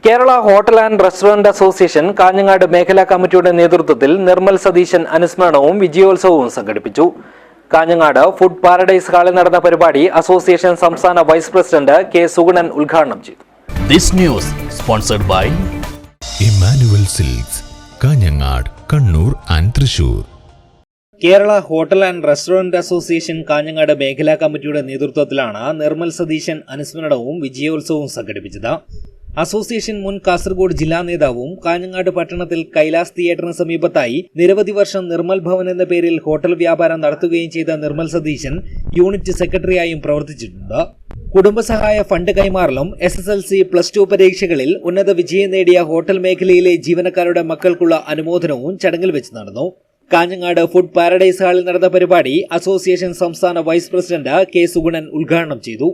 Kerala hotel and restaurant association Kanhangad മേഖലാ കമ്മിറ്റിയുടെ നേതൃത്വത്തിൽ നിർമ്മൽ സതീശൻ അനുസ്മരണവും വിജയോത്സവവും സംഘടിപ്പിച്ചു. കാഞ്ഞങ്ങാട് ഫുഡ് പാരഡൈസ് ഹാളിൽ നടന്ന പരിപാടി അസോസിയേഷൻ സംസ്ഥാന വൈസ് പ്രസിഡന്റ് കെ സുഗുണൻ ഉദ്ഘാടനം ചെയ്തു. This news sponsored by Immanuel Silks, Kanhangad, Kannur and Thrissur. Kerala hotel and restaurant association Kanhangad മേഖലാ കമ്മിറ്റിയുടെ നേതൃത്വത്തിലാണ് നിർമ്മൽ സതീശൻ അനുസ്മരണവും വിജയോത്സവവും സംഘടിപ്പിച്ചത്. അസോസിയേഷൻ മുൻ കാസർഗോഡ് ജില്ലാ നേതാവും കാഞ്ഞങ്ങാട് പട്ടണത്തിൽ കൈലാസ് തിയേറ്ററിന് സമീപത്തായി നിരവധി വർഷം നിർമ്മൽ ഭവൻ എന്ന പേരിൽ ഹോട്ടൽ വ്യാപാരം നടത്തുകയും ചെയ്ത നിർമ്മൽ സതീശൻ യൂണിറ്റ് സെക്രട്ടറിയായും പ്രവർത്തിച്ചിട്ടുണ്ട്. കുടുംബസഹായ ഫണ്ട് കൈമാറലും SSLC +2 പരീക്ഷകളിൽ ഉന്നത വിജയം നേടിയ ഹോട്ടൽ മേഖലയിലെ ജീവനക്കാരുടെ മക്കൾക്കുള്ള അനുമോദനവും ചടങ്ങിൽ വെച്ച് നടന്നു. കാഞ്ഞങ്ങാട് ഫുഡ് പാരഡൈസ് ഹാളിൽ നടന്ന പരിപാടി അസോസിയേഷൻ സംസ്ഥാന വൈസ് പ്രസിഡന്റ് കെ സുഗുണൻ ഉദ്ഘാടനം ചെയ്തു.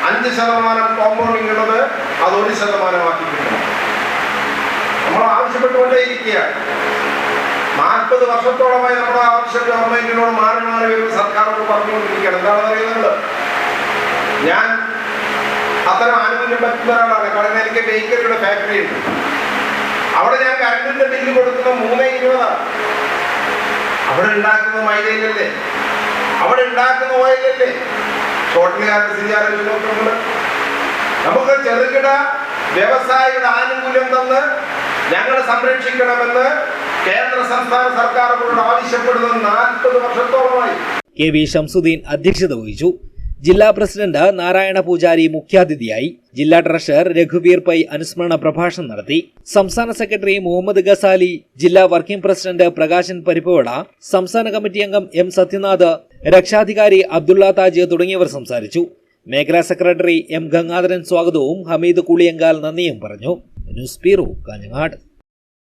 5% കോമ്പൗണ്ടിംഗ് ഉള്ളത് അത് 1% നമ്മൾ ആവശ്യപ്പെട്ടുകൊണ്ടേയിരിക്കുകയാണ്. 40 വർഷത്തോളമായി നമ്മുടെ ആവശ്യം ഗവൺമെന്റിനോട് മാറി മാറി വരുന്ന സർക്കാരോട് പറഞ്ഞുകൊണ്ടിരിക്കുകയാണ്. എന്താണെന്ന് അറിയുന്നത്, ഞാൻ അത്തരം ആനുകൂല്യം പറ്റുന്ന ഒരാളാണ്. കാരണം എനിക്ക് ബേക്കറിയുടെ ഫാക്ടറി ഉണ്ട്. അവിടെ ഞാൻ കറണ്ടിന്റെ ബില്ല് കൊടുക്കുന്നത് 3.20. അവിടെ ഉണ്ടാക്കുന്ന മൈദയിലല്ലേ, അവിടെ ഉണ്ടാക്കുന്ന ഓയിലല്ലേ. ഹോട്ടലുകാരുടെ സ്ഥിതിയാലോചിച്ച് നമുക്ക് ചെറുകിട വ്യവസായിയുടെ ആനുകൂല്യം തന്ന് ഞങ്ങൾ സംരക്ഷിക്കണമെന്ന് കേന്ദ്ര സംസ്ഥാന സർക്കാരുകളോട് ആവശ്യപ്പെടുന്നത് 40 വർഷത്തോളമായി. കെ വി ഷംസുദ്ദീൻ അധ്യക്ഷത വഹിച്ചു. ജില്ലാ പ്രസിഡന്റ് നാരായണ പൂജാരി മുഖ്യാതിഥിയായി. ജില്ലാ ട്രഷറർ രഘുവീർ പൈ അനുസ്മരണ പ്രഭാഷണം നടത്തി. സംസ്ഥാന സെക്രട്ടറി മുഹമ്മദ് ഗസാലി, ജില്ലാ വർക്കിംഗ് പ്രസിഡന്റ് പ്രകാശൻ പരിപ്പവട, സംസ്ഥാന കമ്മിറ്റി അംഗം M സത്യനാഥ്, രക്ഷാധികാരി അബ്ദുള്ള താജ് തുടങ്ങിയവർ സംസാരിച്ചു. മേഖലാ സെക്രട്ടറി M ഗംഗാധരൻ സ്വാഗതവും ഹമീദ് കുളിയങ്കാൽ നന്ദിയും പറഞ്ഞു. News bureau, Kanhangad.